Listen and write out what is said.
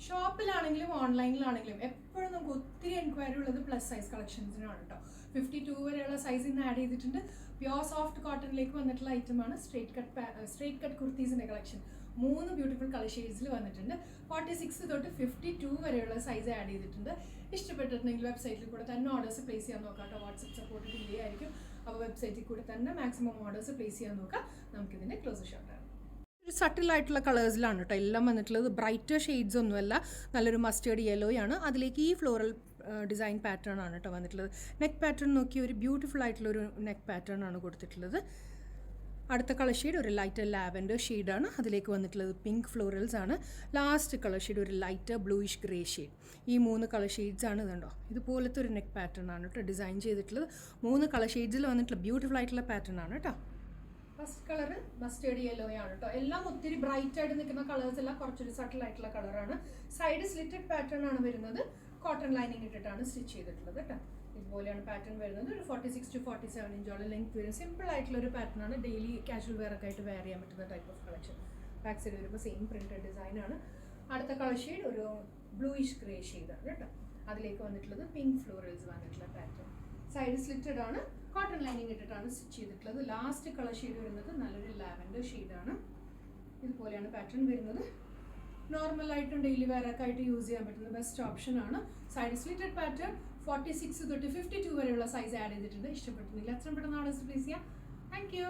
ഷോപ്പിലാണെങ്കിലും ഓൺലൈനിലാണെങ്കിലും എപ്പോഴും നമുക്ക് ഒത്തിരി എൻക്വയറി ഉള്ളത് പ്ലസ് സൈസ് കളക്ഷൻസിനാണ് കേട്ടോ. 52 വരെയുള്ള സൈസ് ഇന്ന് ആഡ് ചെയ്തിട്ടുണ്ട്. പ്യോർ സോഫ്റ്റ് കോട്ടണിലേക്ക് വന്നിട്ടുള്ള ഐറ്റമാണ്. സ്ട്രേറ്റ് കട്ട് കുർത്തീസിൻ്റെ കളക്ഷൻ 3 ബ്യൂട്ടിഫുൾ കളർ ഷെയ്ഡ്സിൽ വന്നിട്ടുണ്ട്. 46 തൊട്ട് 52 വരെയുള്ള സൈസ് ആഡ് ചെയ്തിട്ടുണ്ട്. ഇഷ്ടപ്പെട്ടിട്ടുണ്ടെങ്കിൽ വെബ്സൈറ്റിൽ കൂടെ തന്നെ ഓർഡേഴ്സ് പ്ലേസ് ചെയ്യാൻ നോക്കാം കേട്ടോ. വാട്സപ്പ് സപ്പോർട്ട് ഡിലേ ആയിരിക്കും. അപ്പോൾ വെബ്സൈറ്റിൽ കൂടെ തന്നെ മാക്സിമം ഓർഡേഴ്സ് പ്ലേസ് ചെയ്യാൻ നോക്കാം. നമുക്കിതിൻ്റെ ക്ലോസ് ഷോട്ടാണ്. ഒരു സട്ടിലായിട്ടുള്ള കളേഴ്സിലാണ് കേട്ടോ എല്ലാം വന്നിട്ടുള്ളത്. ബ്രൈറ്റർ ഷെയ്ഡ്സ് ഒന്നുമല്ല, നല്ലൊരു മസ്റ്റേർഡ് യെല്ലോയാണ്. അതിലേക്ക് ഈ ഫ്ലോറൽ ഡിസൈൻ പാറ്റേൺ ആണ് കേട്ടോ വന്നിട്ടുള്ളത്. നെക്ക് പാറ്റേൺ നോക്കി ഒരു ബ്യൂട്ടിഫുൾ ആയിട്ടുള്ളൊരു നെക്ക് പാറ്റേൺ ആണ് കൊടുത്തിട്ടുള്ളത്. അടുത്ത കളർ ഷെയ്ഡ് ഒരു ലൈറ്റർ ലാവൻഡർ ഷെയ്ഡാണ്. അതിലേക്ക് വന്നിട്ടുള്ളത് പിങ്ക് ഫ്ലോറൽസ് ആണ്. ലാസ്റ്റ് കളർ ഷെയ്ഡ് ഒരു ലൈറ്റർ ബ്ലൂയിഷ് ഗ്രേ ഷെയ്ഡ്. ഈ 3 കളർ ഷെയ്ഡ്സ് ആണ് ഇതുണ്ടോ. ഇതുപോലത്തെ ഒരു നെക്ക് പാറ്റേൺ ആണ് കേട്ടോ ഡിസൈൻ ചെയ്തിട്ടുള്ളത്. 3 കളർ ഷെയ്ഡ്സിൽ വന്നിട്ടുള്ള ബ്യൂട്ടിഫുൾ ആയിട്ടുള്ള പാറ്റേൺ ആണ് കേട്ടോ. ഫസ്റ്റ് കളർ മസ്റ്റേർഡ് യെല്ലോ ആണ് കേട്ടോ. എല്ലാം ഒത്തിരി ബ്രൈറ്റ് ആയിട്ട് നിൽക്കുന്ന കളേഴ്സ് അല്ല, കുറച്ചൊരു സട്ടിൽ ആയിട്ടുള്ള കളറാണ്. സൈഡ് സ്ലിറ്റഡ് പാറ്റേൺ ആണ് വരുന്നത്. കോട്ടൺ ലൈനിങ് ഇട്ടിട്ടാണ് സ്റ്റിച്ച് ചെയ്തിട്ടുള്ളത് കേട്ടോ. ഇതുപോലെയാണ് പാറ്റേൺ വരുന്നത്. ഒരു 46 to 47 ഇഞ്ചോളം ലെങ്ത് വരും. സിമ്പിൾ ആയിട്ടുള്ള ഒരു പാറ്റേൺ ആണ്. ഡെയിലി കാഷ്വൽ വെയർ ഒക്കെ ആയിട്ട് വെയർ ചെയ്യാൻ പറ്റുന്ന type of collection. Back side വരുമ്പോൾ സെയിം പ്രിന്റഡ് ഡിസൈൻ ആണ്. അടുത്ത കളർ ഷെയ്ഡ് ഒരു ബ്ലൂയിഷ് ഗ്രേ ഷെയ്ഡാണ് കേട്ടോ. അതിലേക്ക് വന്നിട്ടുള്ളത് പിങ്ക് ഫ്ലോറൽസ് വന്നിട്ടുള്ള പാറ്റേൺ. സൈഡ് സ്ലിറ്റഡ് ആണ്. കോട്ടൺ ലൈനിങ് ഇട്ടിട്ടാണ് സ്റ്റിച്ച് ചെയ്തിട്ടുള്ളത്. ലാസ്റ്റ് കളർ ഷെയ്ഡ് വരുന്നത് നല്ലൊരു ലാവൻഡർ ഷെയ്ഡാണ്. ഇതുപോലെയാണ് പാറ്റേൺ വരുന്നത്. നോർമലായിട്ടും ഡെയിലി വെയർ ഒക്കെ ആയിട്ട് യൂസ് ചെയ്യാൻ പറ്റുന്ന ബെസ്റ്റ് ഓപ്ഷൻ ആണ്. സൈഡ് സ്ലിറ്റഡ് പാറ്റേൺ 46 തൊട്ട് 52 വരെയുള്ള സൈസ് ആഡ് ചെയ്തിട്ടുണ്ട്. ഇഷ്ടപ്പെട്ടിട്ടുണ്ടെങ്കിൽ എത്രയും പെട്ടെന്ന് ഓർഡേഴ്സ് പ്ലേസ് ചെയ്യാം. Thank you.